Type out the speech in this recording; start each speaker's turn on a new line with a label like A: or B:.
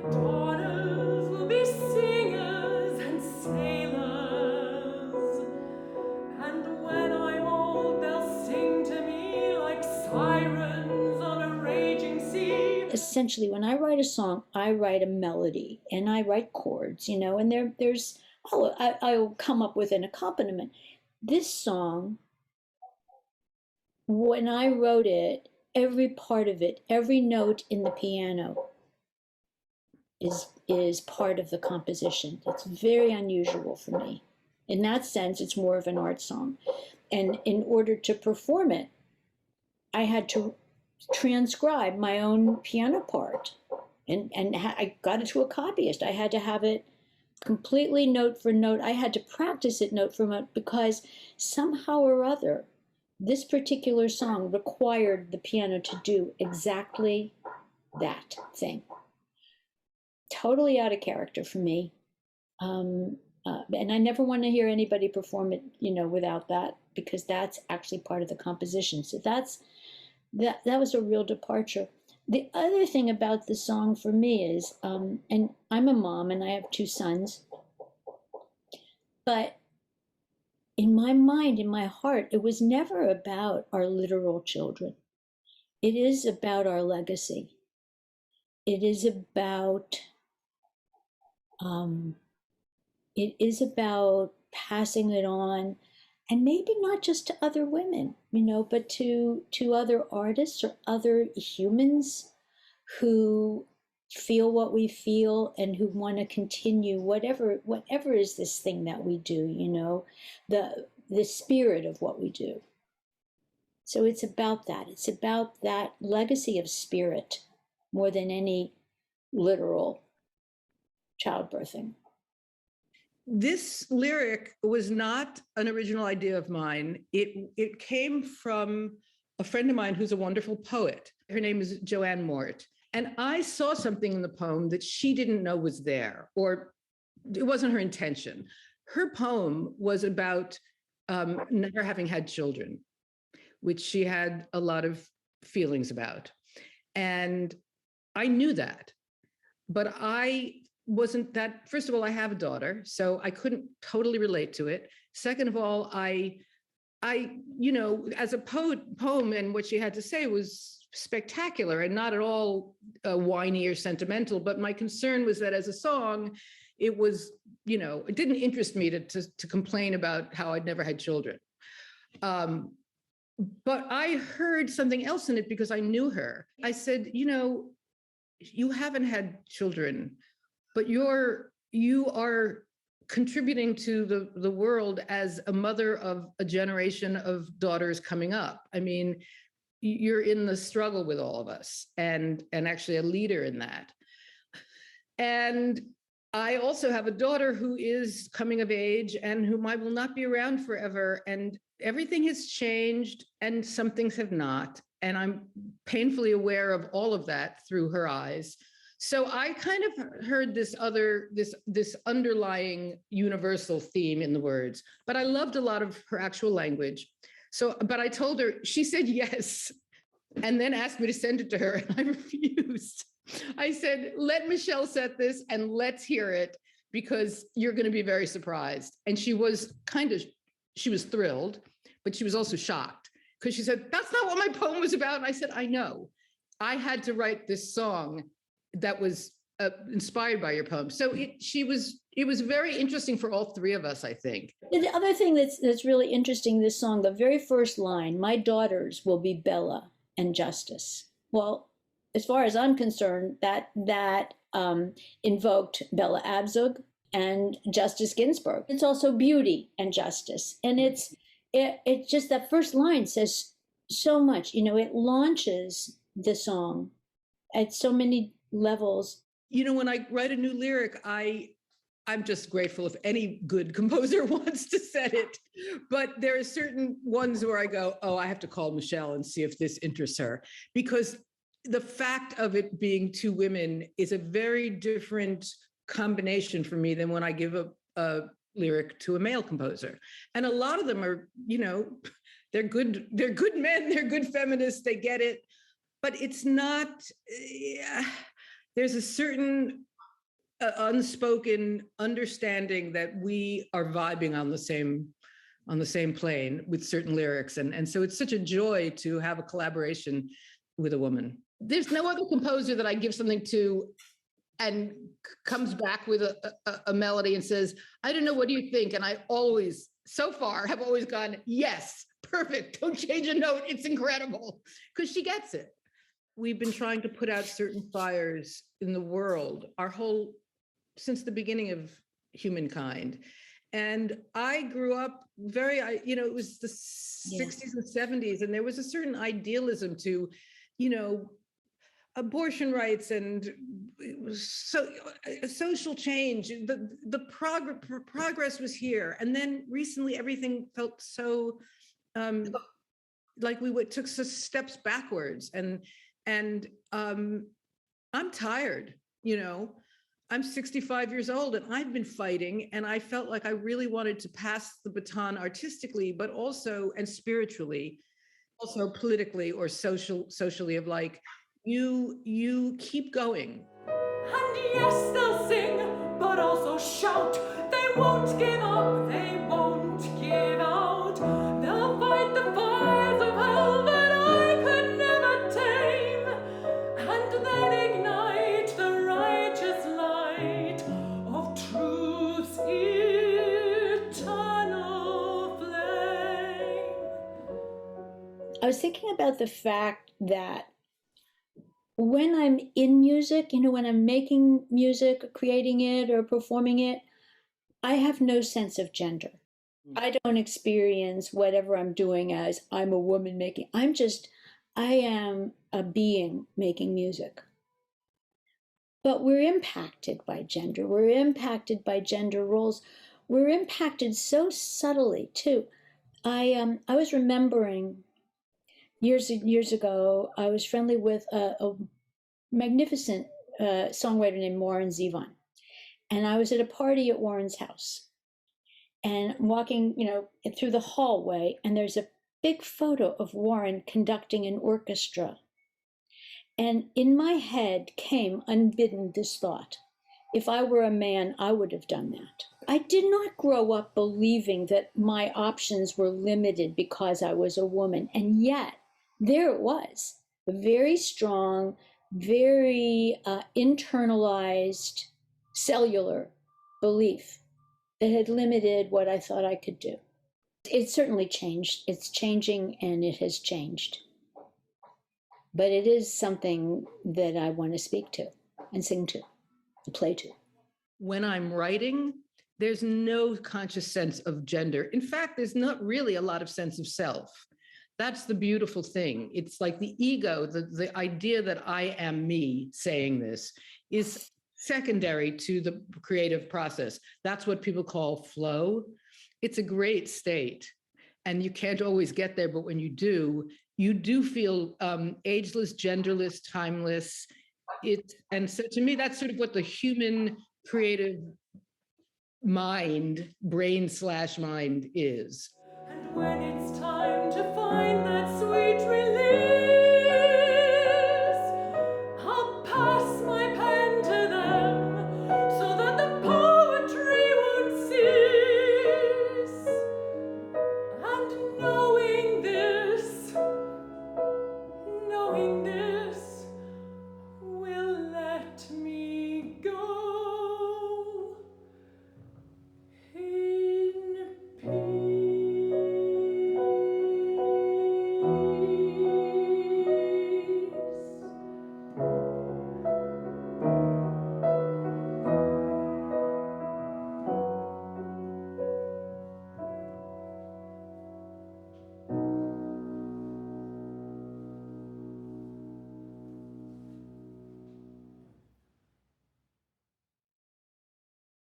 A: daughters will be singers and sailors, and when I'm old, they'll sing to me like sirens on a raging sea. Essentially, when I write a song, I write a melody and I write chords, and I'll come up with an accompaniment. This song, when I wrote it, every part of it, every note in the piano is part of the composition. It's very unusual for me. In that sense, it's more of an art song. And in order to perform it, I had to transcribe my own piano part. And I got it to a copyist. I had to have it completely note for note. I had to practice it note for note because somehow or other, this particular song required the piano to do exactly that thing. Totally out of character for me. And I never want to hear anybody perform it, without that, because that's actually part of the composition. So that was a real departure. The other thing about the song for me is, and I'm a mom and I have 2 sons, but in my mind, in my heart, it was never about our literal children. It is about our legacy. It is about passing it on, and maybe not just to other women, but to other artists or other humans who feel what we feel and who want to continue whatever is this thing that we do, the spirit of what we do. So it's about that. It's about that legacy of spirit more than any literal childbirthing.
B: This lyric was not an original idea of mine. It came from a friend of mine who's a wonderful poet. Her name is Joanne Mort. And I saw something in the poem that she didn't know was there, or it wasn't her intention. Her poem was about never having had children, which she had a lot of feelings about. And I knew that, but I wasn't that. First of all, I have a daughter, so I couldn't totally relate to it. Second of all, I as a poem, and what she had to say was spectacular and not at all whiny or sentimental. But my concern was that as a song, it was, it didn't interest me to complain about how I'd never had children. But I heard something else in it because I knew her. I said, you haven't had children, but you are contributing to the world as a mother of a generation of daughters coming up. I mean, you're in the struggle with all of us, and actually a leader in that. And I also have a daughter who is coming of age and whom I will not be around forever. And everything has changed and some things have not. And I'm painfully aware of all of that through her eyes. So I kind of heard this underlying universal theme in the words, but I loved a lot of her actual language. So, but I told her, she said yes, and then asked me to send it to her, and I refused. I said, let Michele set this and let's hear it, because you're going to be very surprised. And she was thrilled, but she was also shocked, because she said, that's not what my poem was about. And I said, I know. I had to write this song that was inspired by your poem. So it was very interesting for all 3 of us, I think.
A: The other thing that's really interesting, this song, the very first line, my daughters will be Bella and Justice. Well, as far as I'm concerned, that invoked Bella Abzug and Justice Ginsburg. It's also beauty and justice. And it's just that first line says so much. It launches the song at so many levels.
B: When I write a new lyric, I'm just grateful if any good composer wants to set it. But there are certain ones where I go, oh, I have to call Michele and see if this interests her. Because the fact of it being 2 women is a very different combination for me than when I give a lyric to a male composer. And a lot of them are, they're good men, they're good feminists, they get it. But it's not, there's a certain unspoken understanding that we are vibing on the same plane with certain lyrics. And so it's such a joy to have a collaboration with a woman. There's no other composer that I give something to and comes back with a melody and says, I don't know, what do you think? And I always, so far, have always gone, yes, perfect. Don't change a note. It's incredible. Because she gets it. We've been trying to put out certain fires in the world, since the beginning of humankind. And I grew up it was the 60s and 70s, and there was a certain idealism to, abortion rights and social change. The progress was here. And then recently everything felt so like we took steps backwards. And I'm tired, I'm 65 years old and I've been fighting, and I felt like I really wanted to pass the baton artistically, but also, and spiritually, also politically or socially, of like, you keep going.
C: And yes, they'll sing, but also shout. They won't give up, they won't give out. They'll fight the fires of hell that I could never tame, and then ignite the righteous light of truth's eternal flame.
A: I was thinking about the fact that when I'm in music, when I'm making music, creating it or performing it, I have no sense of gender. I don't experience whatever I'm doing as I'm a woman making. I am a being making music. But we're impacted by gender. We're impacted by gender roles. We're impacted so subtly too. I was remembering years ago, I was friendly with a magnificent songwriter named Warren Zevon. And I was at a party at Warren's house and walking, through the hallway, and there's a big photo of Warren conducting an orchestra. And in my head came unbidden this thought: if I were a man, I would have done that. I did not grow up believing that my options were limited because I was a woman. And yet, there it was, a very strong, very internalized cellular belief that had limited what I thought I could do. It certainly changed. It's changing, and it has changed. But it is something that I want to speak to and sing to and play to.
B: When I'm writing, there's no conscious sense of gender. In fact, there's not really a lot of sense of self. That's the beautiful thing. It's like the ego, the idea that I am me saying this is secondary to the creative process. That's what people call flow. It's a great state. And you can't always get there, but when you do feel ageless, genderless, timeless. And so to me, that's sort of what the human creative brain/mind is.
C: And when it's time to find that